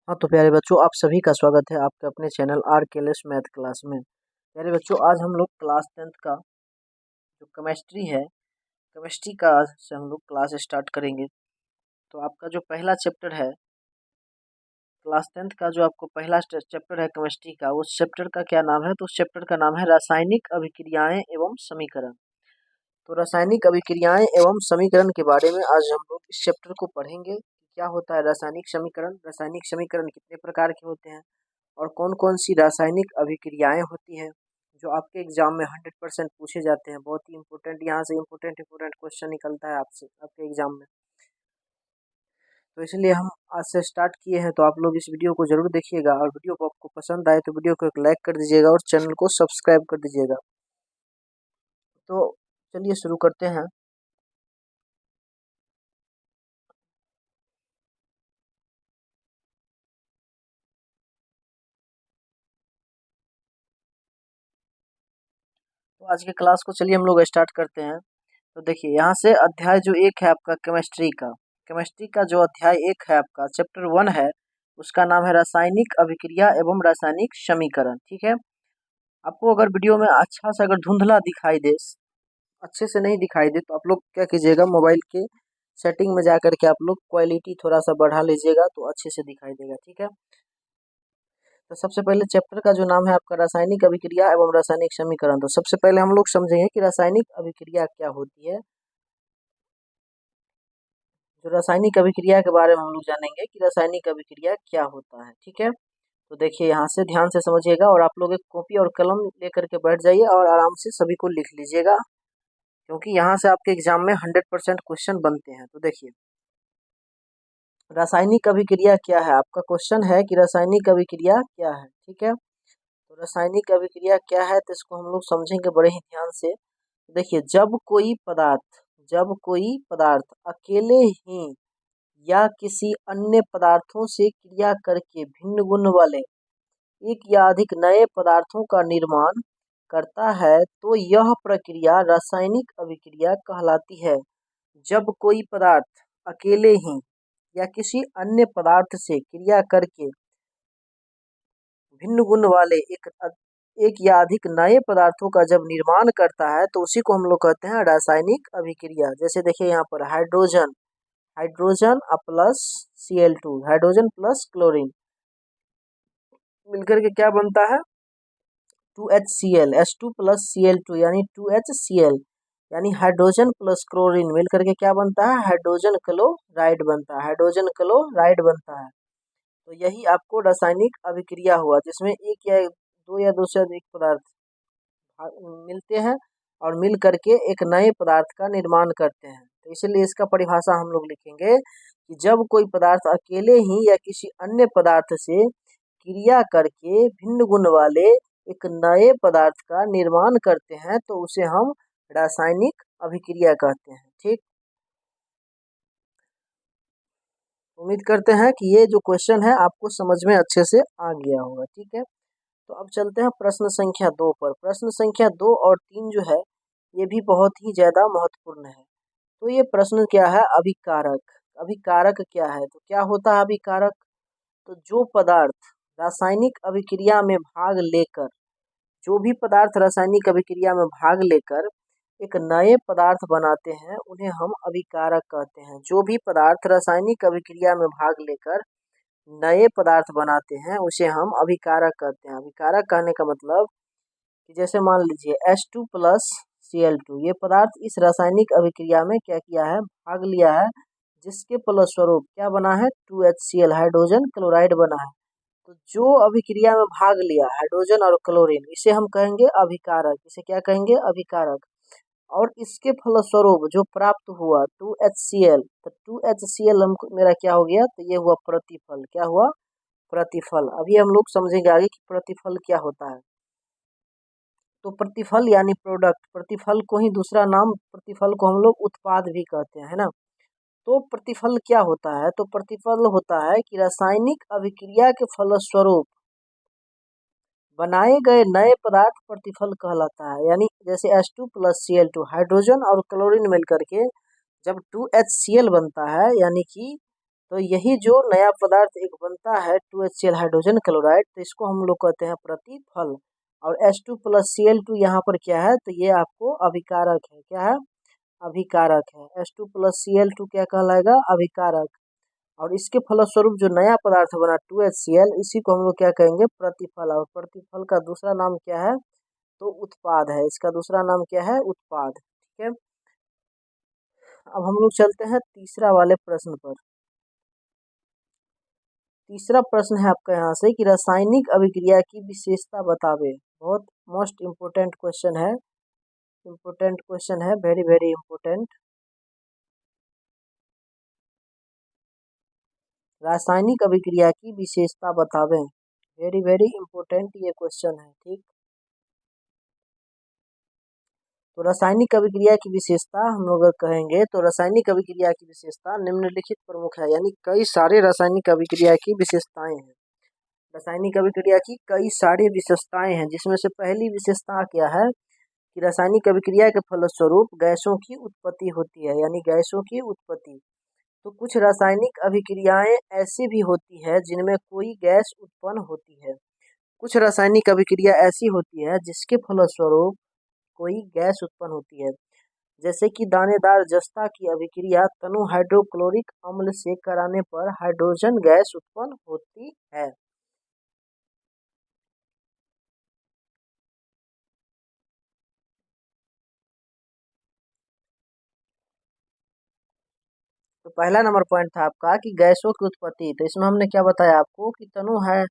हाँ तो प्यारे बच्चों, आप सभी का स्वागत है आपके अपने चैनल RKLS मैथ क्लास में। प्यारे बच्चों, आज हम लोग क्लास 10th का जो केमिस्ट्री है, केमिस्ट्री का आज से हम लोग क्लास स्टार्ट करेंगे। तो आपका जो पहला चैप्टर है क्लास 10th का, जो आपको पहला चैप्टर है केमिस्ट्री का, उस चैप्टर का क्या नाम है? तो उस चैप्टर का नाम है रासायनिक अभिक्रियाएं एवं समीकरण। तो रासायनिक अभिक्रियाएं एवं समीकरण के बारे में आज हम लोग इस चैप्टर को पढ़ेंगे। क्या होता है रासायनिक समीकरण, रासायनिक समीकरण कितने प्रकार के होते हैं, और कौन कौन सी रासायनिक अभिक्रियाएं होती हैं जो आपके एग्जाम में 100% पूछे जाते हैं। बहुत ही इंपॉर्टेंट, यहाँ से इंपॉर्टेंट क्वेश्चन निकलता है आपसे आपके एग्जाम में। तो इसलिए हम आज से स्टार्ट किए हैं। तो आप लोग इस वीडियो को जरूर देखिएगा, और वीडियो को आपको पसंद आए तो वीडियो को एक लाइक कर दीजिएगा और चैनल को सब्सक्राइब कर दीजिएगा। तो चलिए शुरू करते हैं। तो आज के क्लास को चलिए हम लोग स्टार्ट करते हैं। तो देखिए, यहाँ से अध्याय जो एक है आपका केमिस्ट्री का जो अध्याय एक है आपका, चैप्टर 1 है, उसका नाम है रासायनिक अभिक्रिया एवं रासायनिक समीकरण। ठीक है, आपको अगर वीडियो में अच्छा सा अगर धुंधला दिखाई दे, अच्छे से नहीं दिखाई दे, तो आप लोग क्या कीजिएगा, मोबाइल के सेटिंग में जा करके आप लोग क्वालिटी थोड़ा सा बढ़ा लीजिएगा तो अच्छे से दिखाई देगा। ठीक है, तो सबसे पहले चैप्टर का जो नाम है आपका रासायनिक अभिक्रिया एवं रासायनिक समीकरण। तो सबसे पहले हम लोग समझेंगे कि रासायनिक अभिक्रिया क्या होती है। जो रासायनिक अभिक्रिया के बारे में हम लोग जानेंगे कि रासायनिक अभिक्रिया क्या होता है। ठीक है, तो देखिए, यहाँ से ध्यान से समझिएगा, और आप लोग एक कॉपी और कलम लेकर के बैठ जाइए और आराम से सभी को लिख लीजिएगा, क्योंकि यहाँ से आपके एग्जाम में 100% क्वेश्चन बनते हैं। तो देखिए, रासायनिक अभिक्रिया क्या है, आपका क्वेश्चन है कि रासायनिक अभिक्रिया क्या है। ठीक है, तो रासायनिक अभिक्रिया क्या है, तो इसको हम लोग समझेंगे बड़े ही ध्यान से। देखिए, जब कोई पदार्थ अकेले ही या किसी अन्य पदार्थों से क्रिया करके भिन्न गुण वाले एक या अधिक नए पदार्थों का निर्माण करता है, तो यह प्रक्रिया रासायनिक अभिक्रिया कहलाती है। जब कोई पदार्थ अकेले ही या किसी अन्य पदार्थ से क्रिया करके भिन्न गुण वाले एक या अधिक नए पदार्थों का जब निर्माण करता है, तो उसी को हम लोग कहते हैं रासायनिक अभिक्रिया। जैसे देखिए, यहाँ पर hydrogen hydrogen plus Cl2, hydrogen plus chlorine मिलकर के क्या बनता है, 2HCl, H2 प्लस Cl2 यानी 2HCl, यानी हाइड्रोजन प्लस क्लोरीन मिलकर के क्या बनता है, हाइड्रोजन क्लोराइड बनता है, हाइड्रोजन क्लोराइड बनता है। तो यही आपको रासायनिक अभिक्रिया हुआ, जिसमें एक या दो या दो से अधिक पदार्थ मिलते हैं और मिल करके एक नए पदार्थ का निर्माण करते हैं। तो इसलिए इसका परिभाषा हम लोग लिखेंगे कि जब कोई पदार्थ अकेले ही या किसी अन्य पदार्थ से क्रिया करके भिन्न गुण वाले एक नए पदार्थ का निर्माण करते हैं, तो उसे हम रासायनिक अभिक्रिया कहते हैं। ठीक, उम्मीद करते हैं कि ये जो क्वेश्चन है आपको समझ में अच्छे से आ गया होगा। ठीक है, तो अब चलते हैं प्रश्न संख्या 2 पर। प्रश्न संख्या 2 और 3 जो है, ये भी बहुत ही ज़्यादा महत्वपूर्ण है। तो ये प्रश्न क्या है, अभिकारक। अभिकारक क्या है, तो क्या होता है अभिकारक? तो जो पदार्थ रासायनिक अभिक्रिया में भाग लेकर जो भी पदार्थ रासायनिक अभिक्रिया में भाग लेकर एक नए पदार्थ बनाते हैं, उन्हें हम अभिकारक कहते हैं। जो भी पदार्थ रासायनिक अभिक्रिया में भाग लेकर नए पदार्थ बनाते हैं, उसे हम अभिकारक कहते हैं। अभिकारक कहने का मतलब कि जैसे मान लीजिए H2 प्लस Cl2, ये पदार्थ इस रासायनिक अभिक्रिया में क्या किया है, भाग लिया है, जिसके फलस्वरूप क्या बना है, 2HCl, हाइड्रोजन क्लोराइड बना है। तो जो अभिक्रिया में भाग लिया हाइड्रोजन और क्लोरीन, इसे हम कहेंगे अभिकारक। इसे क्या कहेंगे, अभिकारक। और इसके फलस्वरूप जो प्राप्त हुआ 2HCl, तो 2HCl हमको मेरा क्या हो गया, तो ये हुआ प्रतिफल। क्या हुआ, प्रतिफल। अभी हम लोग समझेंगे आगे कि प्रतिफल क्या होता है। तो प्रतिफल यानी प्रोडक्ट, प्रतिफल को ही दूसरा नाम, प्रतिफल को हम लोग उत्पाद भी कहते हैं, है ना। तो प्रतिफल क्या होता है, तो प्रतिफल होता है कि रासायनिक अभिक्रिया के फलस्वरूप बनाए गए नए पदार्थ प्रतिफल कहलाता है। यानी जैसे H2 प्लस Cl2, हाइड्रोजन और क्लोरीन मिलकर के जब 2HCl बनता है, यानी कि तो यही जो नया पदार्थ एक बनता है 2HCl हाइड्रोजन क्लोराइड, तो इसको हम लोग कहते हैं प्रतिफल। और H2+Cl2 यहाँ पर क्या है, तो ये आपको अभिकारक है। क्या है? अभिकारक है। H2+Cl2 क्या कहलाएगा? अभिकारक। और इसके फलस्वरूप जो नया पदार्थ बना 2HCl, इसी को हम लोग क्या कहेंगे? प्रतिफल। और प्रतिफल का दूसरा नाम क्या है? तो उत्पाद है। इसका दूसरा नाम क्या है? उत्पाद। ठीक है। अब हम लोग चलते हैं तीसरा वाले प्रश्न पर। तीसरा प्रश्न है आपका यहाँ से कि रासायनिक अभिक्रिया की विशेषता बतावे। बहुत मोस्ट इम्पोर्टेंट क्वेश्चन है। इम्पोर्टेंट क्वेश्चन है, वेरी वेरी इम्पोर्टेंट। रासायनिक अभिक्रिया की विशेषता बतावें। वेरी वेरी इम्पोर्टेंट ये क्वेश्चन है। ठीक। तो रासायनिक अभिक्रिया की विशेषता हम लोग अगर कहेंगे तो रासायनिक अभिक्रिया की विशेषता निम्नलिखित प्रमुख है, यानी कई सारे रासायनिक अभिक्रिया की विशेषताएं हैं। रासायनिक अभिक्रिया की कई सारी विशेषताएं हैं, जिसमें से पहली विशेषता क्या है कि रासायनिक अभिक्रिया के फलस्वरूप गैसों की उत्पत्ति होती है, यानी गैसों की उत्पत्ति। तो कुछ रासायनिक अभिक्रियाएं ऐसी भी होती है जिनमें कोई गैस उत्पन्न होती है। कुछ रासायनिक अभिक्रिया ऐसी होती है जिसके फलस्वरूप कोई गैस उत्पन्न होती है, जैसे कि दानेदार जस्ता की अभिक्रिया तनु हाइड्रोक्लोरिक अम्ल से कराने पर हाइड्रोजन गैस उत्पन्न होती है। तो पहला नंबर पॉइंट था आपका कि गैसों की उत्पत्ति। तो इसमें हमने क्या बताया आपको कि तनु है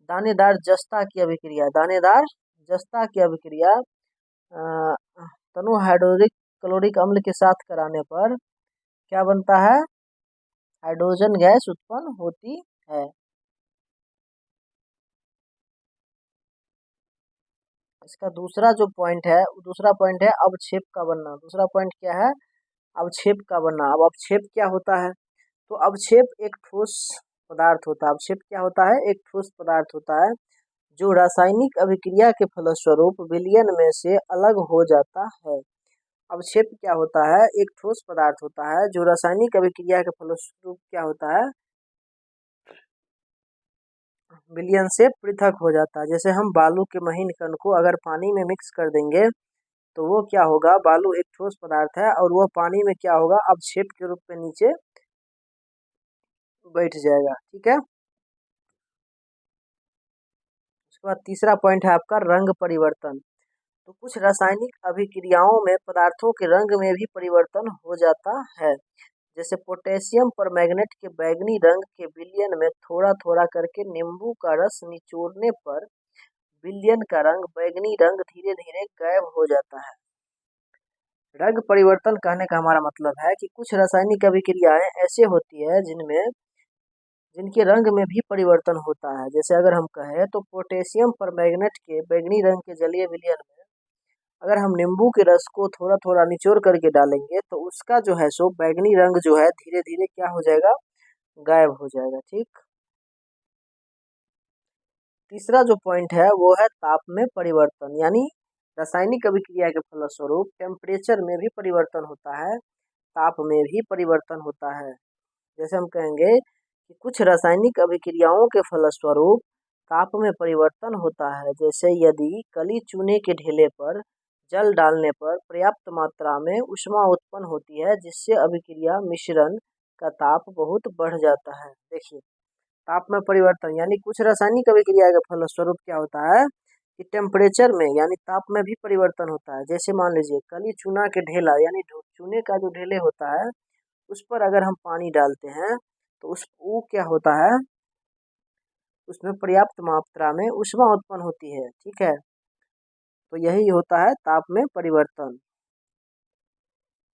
दानेदार जस्ता की अभिक्रिया, दानेदार जस्ता की अभिक्रिया अ, तनु हाइड्रोलिक क्लोरिक अम्ल के साथ कराने पर क्या बनता है? हाइड्रोजन गैस उत्पन्न होती है। इसका दूसरा जो पॉइंट है, दूसरा पॉइंट है अवक्षेप का बनना। दूसरा पॉइंट क्या है? अवक्षेप का बनना। अब अवक्षेप क्या होता है? तो अवक्षेप एक ठोस पदार्थ होता है। अवक्षेप क्या होता है? एक ठोस पदार्थ होता है जो रासायनिक अभिक्रिया के फलस्वरूप विलयन में से अलग हो जाता है। अवक्षेप क्या होता है? एक ठोस पदार्थ होता है जो रासायनिक अभिक्रिया के फलस्वरूप क्या होता है? विलयन से पृथक हो जाता है। जैसे हम बालू के महीन कण को अगर पानी में मिक्स कर देंगे तो वो क्या होगा? बालू एक ठोस पदार्थ है और वो पानी में क्या होगा? अवक्षेप के रूप में नीचे बैठ जाएगा। ठीक है। उसके बाद तीसरा पॉइंट है आपका रंग परिवर्तन। तो कुछ रासायनिक अभिक्रियाओं में पदार्थों के रंग में भी परिवर्तन हो जाता है। जैसे पोटेशियम परमैंगनेट के बैंगनी रंग के विलयन में थोड़ा थोड़ा करके नींबू का रस निचोड़ने पर विलयन का रंग बैंगनी रंग धीरे धीरे गायब हो जाता है। रंग परिवर्तन कहने का हमारा मतलब है कि कुछ रासायनिक अभिक्रियाएं ऐसे होती है जिनके रंग में भी परिवर्तन होता है। जैसे अगर हम कहें तो पोटेशियम परमैंगनेट के बैंगनी रंग के जलीय विलयन में अगर हम नींबू के रस को थोड़ा थोड़ा निचोड़ करके डालेंगे तो उसका जो है सो बैंगनी रंग जो है धीरे धीरे क्या हो जाएगा? गायब हो जाएगा। ठीक। तीसरा जो पॉइंट है वो है ताप में परिवर्तन, यानी रासायनिक अभिक्रिया के फलस्वरूप टेम्परेचर में भी परिवर्तन होता है, ताप में भी परिवर्तन होता है। जैसे हम कहेंगे कि कुछ रासायनिक अभिक्रियाओं के फलस्वरूप ताप में परिवर्तन होता है। जैसे यदि कली चूने के ढेले पर जल डालने पर पर्याप्त मात्रा में ऊष्मा उत्पन्न होती है, जिससे अभिक्रिया मिश्रण का ताप बहुत बढ़ जाता है। देखिए, ताप में परिवर्तन यानी कुछ रासायनिक अभिक्रिया के फलस्वरूप क्या होता है कि टेम्परेचर में यानी ताप में भी परिवर्तन होता है। जैसे मान लीजिए कली चूना के ढेला यानी चूने का जो ढेले होता है उस पर अगर हम पानी डालते हैं तो उस वो क्या होता है? उसमें पर्याप्त मात्रा में ऊष्मा उत्पन्न होती है। ठीक है। तो यही होता है ताप में परिवर्तन।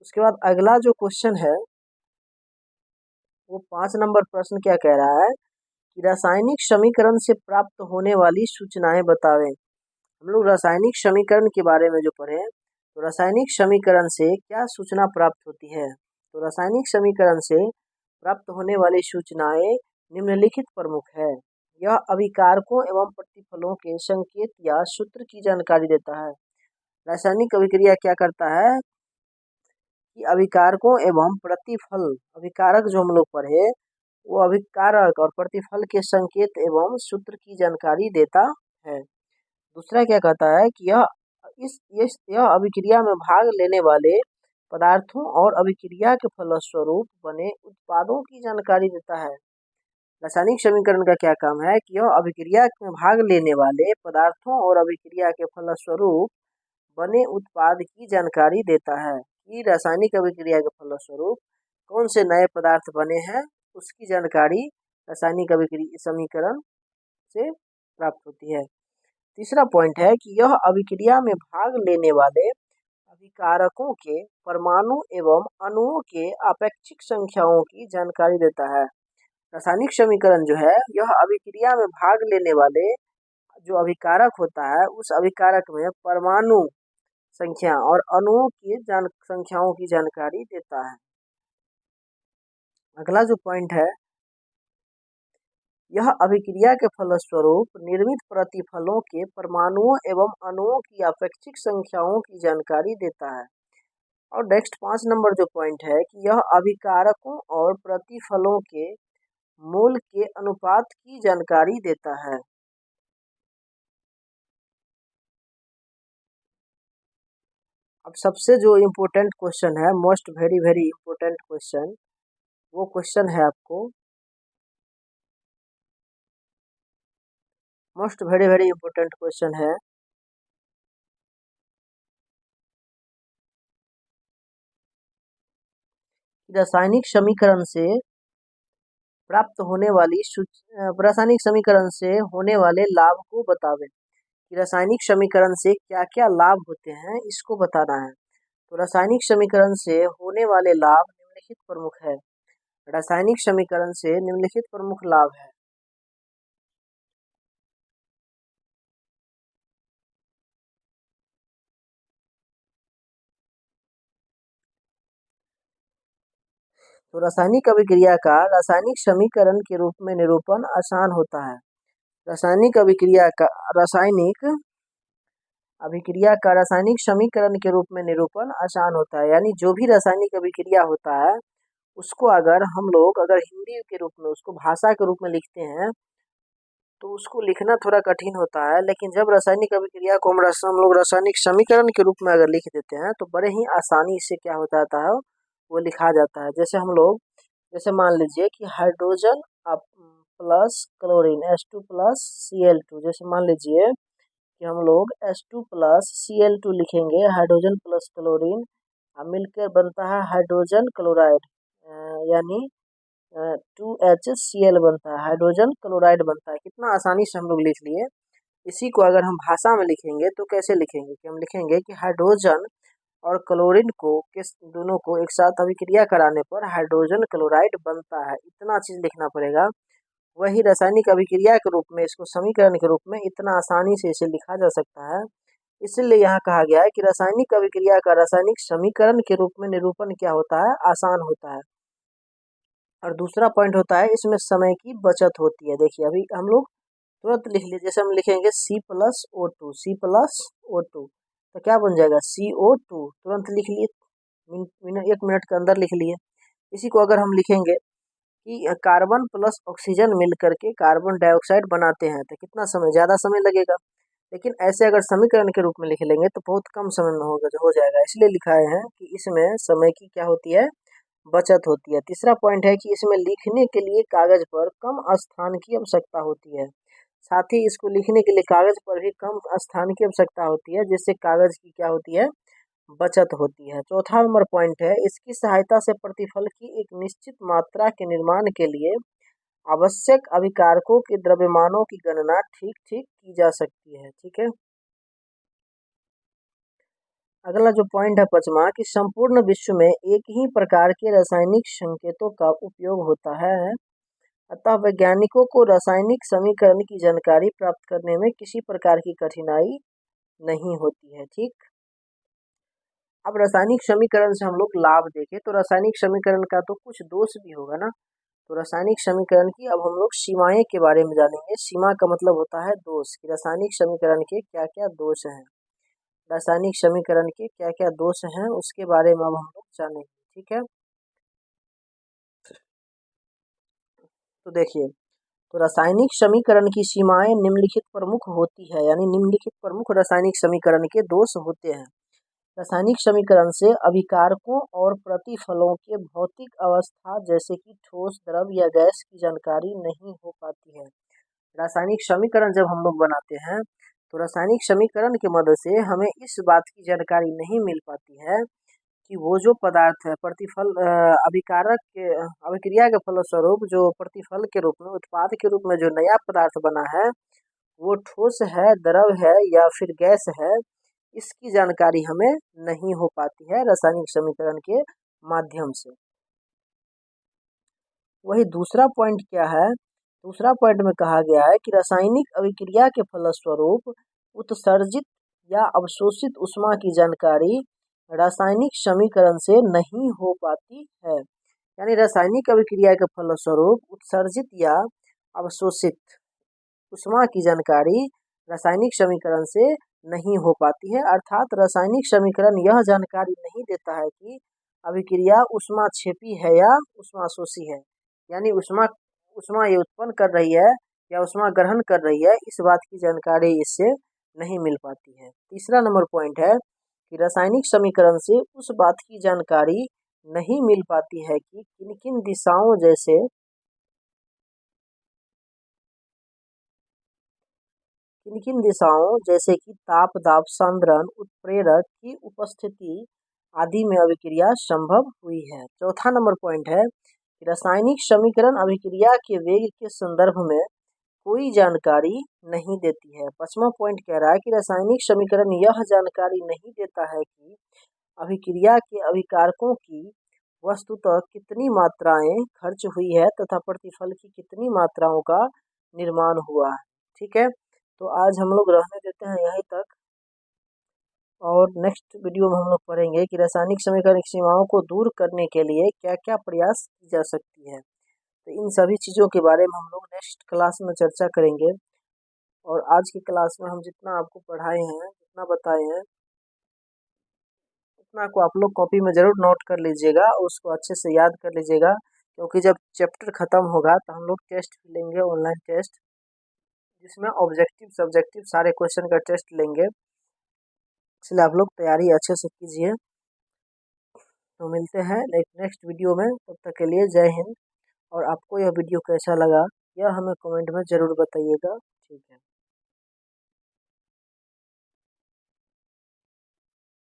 उसके बाद अगला जो क्वेश्चन है वो 5 नंबर प्रश्न क्या कह रहा है कि रासायनिक समीकरण से प्राप्त होने वाली सूचनाएं बतावें। हम लोग रासायनिक समीकरण के बारे में जो पढ़े तो रासायनिक समीकरण से क्या सूचना प्राप्त होती है? तो रासायनिक समीकरण से प्राप्त होने वाली सूचनाएं निम्नलिखित प्रमुख है। यह अभिकारकों एवं प्रतिफलों के संकेत या सूत्र की जानकारी देता है। रासायनिक अभिक्रिया क्या करता है कि अभिकारकों एवं प्रतिफल, अभिकारक जो हम लोग पढ़े वो अभिकारक और प्रतिफल के संकेत एवं सूत्र की जानकारी देता है। दूसरा क्या कहता है कि यह अभिक्रिया में भाग लेने वाले पदार्थों और अभिक्रिया के फलस्वरूप बने उत्पादों की जानकारी देता है। रासायनिक समीकरण का क्या काम है कि यह अभिक्रिया में भाग लेने वाले पदार्थों और अभिक्रिया के फलस्वरूप बने उत्पाद की जानकारी देता है कि रासायनिक अभिक्रिया के फलस्वरूप कौन से नए पदार्थ बने हैं, उसकी जानकारी रासायनिक अभिक्रिया समीकरण से प्राप्त होती है। तीसरा पॉइंट है कि यह अभिक्रिया में भाग लेने वाले अभिकारकों के परमाणु एवं अणुओं के आपेक्षिक संख्याओं की जानकारी देता है। रासायनिक समीकरण जो है यह अभिक्रिया में भाग लेने वाले जो अभिकारक होता है उस अभिकारक में परमाणु संख्या और अणुओं की संख्याओं की जानकारी देता है। अगला जो पॉइंट है, यह अभिक्रिया के फलस्वरूप निर्मित प्रतिफलों के परमाणुओं एवं अणुओं की अपेक्षिक संख्याओं की जानकारी देता है। और नेक्स्ट 5 नंबर जो पॉइंट है कि यह अभिकारकों और प्रतिफलों के मोल के अनुपात की जानकारी देता है। अब सबसे जो इम्पोर्टेंट क्वेश्चन है, most very very important question, वो क्वेश्चन है आपको most very very important question है रासायनिक समीकरण से प्राप्त होने वाली रासायनिक समीकरण से होने वाले लाभ को बतावे। कि रासायनिक समीकरण से क्या क्या लाभ होते हैं इसको बताना है। तो रासायनिक समीकरण से होने वाले लाभ निम्नलिखित प्रमुख है। रासायनिक समीकरण से निम्नलिखित प्रमुख लाभ है। तो रासायनिक अभिक्रिया का रासायनिक समीकरण के रूप में निरूपण आसान होता है। रासायनिक अभिक्रिया का रासायनिक समीकरण के रूप में निरूपण आसान होता है। यानी जो भी रासायनिक अभिक्रिया होता है उसको अगर हम लोग हिंदी के रूप में उसको भाषा के रूप में लिखते हैं तो उसको लिखना थोड़ा कठिन होता है। लेकिन जब रासायनिक अभिक्रिया को हम लोग रासायनिक समीकरण के रूप में अगर लिख देते हैं तो बड़े ही आसानी से क्या हो जाता है, वो लिखा जाता है। जैसे मान लीजिए कि hydrogen plus chlorine H2 plus Cl2। जैसे मान लीजिए कि हम लोग H2 प्लस Cl2 लिखेंगे, हाइड्रोजन प्लस क्लोरीन मिलकर बनता है हाइड्रोजन क्लोराइड, यानी 2HCl बनता है, हाइड्रोजन क्लोराइड बनता है। कितना आसानी से हम लोग लिख लिए। इसी को अगर हम भाषा में लिखेंगे तो कैसे लिखेंगे कि हम लिखेंगे कि हाइड्रोजन और क्लोरीन को दोनों को एक साथ अभिक्रिया कराने पर हाइड्रोजन क्लोराइड बनता है। इतना चीज लिखना पड़ेगा। वही रासायनिक अभिक्रिया के रूप में इसको समीकरण के रूप में इतना आसानी से इसे लिखा जा सकता है। इसलिए यहाँ कहा गया है कि रासायनिक अभिक्रिया का रासायनिक समीकरण के रूप में निरूपण क्या होता है, आसान होता है। और दूसरा पॉइंट होता है इसमें समय की बचत होती है। देखिए अभी हम लोग तुरंत लिख लिए, जैसे हम लिखेंगे C+O2 C+O2 तो क्या बन जाएगा CO2, तुरंत लिख लिए, 1 मिनट के अंदर लिख लिए। इसी को अगर हम लिखेंगे कि कार्बन प्लस ऑक्सीजन मिल करके कार्बन डाइऑक्साइड बनाते हैं तो कितना समय, ज़्यादा समय लगेगा। लेकिन ऐसे अगर समीकरण के रूप में लिख लेंगे तो बहुत कम समय में हो जाएगा। इसलिए लिखाए हैं कि इसमें समय की क्या होती है, बचत होती है। तीसरा पॉइंट है कि इसमें लिखने के लिए कागज पर कम स्थान की आवश्यकता होती है। साथ ही इसको लिखने के लिए कागज पर भी कम स्थान की आवश्यकता होती है, जिससे कागज की क्या होती है, बचत होती है। चौथा नंबर पॉइंट है इसकी सहायता से प्रतिफल की एक निश्चित मात्रा के निर्माण के लिए आवश्यक अभिकारकों के द्रव्यमानों की गणना ठीक ठीक की जा सकती है। ठीक है। अगला जो पॉइंट है 5वां कि संपूर्ण विश्व में एक ही प्रकार के रासायनिक संकेतों का उपयोग होता है, अतः वैज्ञानिकों को रासायनिक समीकरण की जानकारी प्राप्त करने में किसी प्रकार की कठिनाई नहीं होती है। ठीक। अब रासायनिक समीकरण से हम लोग लाभ देखें तो रासायनिक समीकरण का तो कुछ दोष भी होगा ना। तो रासायनिक समीकरण की अब हम लोग सीमाएं के बारे में जानेंगे। सीमा का मतलब होता है दोष, कि रासायनिक समीकरण के क्या क्या दोष हैं। रासायनिक समीकरण के क्या क्या दोष हैं उसके बारे में अब हम लोग जानेंगे। ठीक है। तो देखिए, तो रासायनिक समीकरण की सीमाएं निम्नलिखित प्रमुख होती है, यानी निम्नलिखित प्रमुख रासायनिक समीकरण के दोष होते हैं। रासायनिक समीकरण से अभिकारकों और प्रतिफलों के भौतिक अवस्था जैसे कि ठोस, द्रव या गैस की जानकारी नहीं हो पाती है। रासायनिक समीकरण जब हम लोग बनाते हैं तो रासायनिक समीकरण की मदद से हमें इस बात की जानकारी नहीं मिल पाती है कि वो जो पदार्थ है प्रतिफल अभिकारक के अभिक्रिया के फलस्वरूप जो प्रतिफल के रूप में उत्पाद के रूप में जो नया पदार्थ बना है वो ठोस है, द्रव है या फिर गैस है, इसकी जानकारी हमें नहीं हो पाती है रासायनिक समीकरण के माध्यम से। वही दूसरा पॉइंट क्या है, दूसरा पॉइंट में कहा गया है कि रासायनिक अभिक्रिया के फलस्वरूप उत्सर्जित या अवशोषित ऊष्मा की जानकारी रासायनिक समीकरण से नहीं हो पाती है। यानी रासायनिक अभिक्रिया के फलस्वरूप उत्सर्जित या अवशोषित ऊष्मा की जानकारी रासायनिक समीकरण से नहीं हो पाती है। अर्थात रासायनिक समीकरण यह जानकारी नहीं देता है कि अभिक्रिया ऊष्माक्षेपी है या ऊष्माशोषी है, यानी ऊष्मा ये उत्पन्न कर रही है या ऊष्मा ग्रहण कर रही है, इस बात की जानकारी इससे नहीं मिल पाती है। तीसरा नंबर पॉइंट है कि रासायनिक समीकरण से उस बात की जानकारी नहीं मिल पाती है कि किन किन दिशाओं जैसे कि ताप, दाब, सांद्रण, उत्प्रेरक की उपस्थिति आदि में अभिक्रिया संभव हुई है। चौथा नंबर पॉइंट है कि रासायनिक समीकरण अभिक्रिया के वेग के संदर्भ में कोई जानकारी नहीं देती है। पांचवा पॉइंट कह रहा है कि रासायनिक समीकरण यह जानकारी नहीं देता है कि अभिक्रिया के अभिकारकों की वस्तुतः कितनी मात्राएं खर्च हुई है तथा प्रतिफल की कितनी मात्राओं का निर्माण हुआ है। ठीक है, तो आज हम लोग रहने देते हैं यहीं तक, और नेक्स्ट वीडियो में हम लोग पढ़ेंगे कि रासायनिक समीकरण की सीमाओं को दूर करने के लिए क्या क्या प्रयास की जा सकती है। तो इन सभी चीज़ों के बारे में हम लोग नेक्स्ट क्लास में चर्चा करेंगे। और आज की क्लास में हम जितना आपको पढ़ाए हैं, जितना बताए हैं, उतना को आप लोग कॉपी में ज़रूर नोट कर लीजिएगा और उसको अच्छे से याद कर लीजिएगा, क्योंकि जब चैप्टर ख़त्म होगा तो हम लोग टेस्ट लेंगे, ऑनलाइन टेस्ट, जिसमें ऑब्जेक्टिव सब्जेक्टिव सारे क्वेश्चन का टेस्ट लेंगे। इसलिए आप लोग तैयारी अच्छे से कीजिए। तो मिलते हैं नेक्स्ट वीडियो में, तब तक के लिए जय हिंद। और आपको यह वीडियो कैसा लगा यह हमें कमेंट में ज़रूर बताइएगा। ठीक है।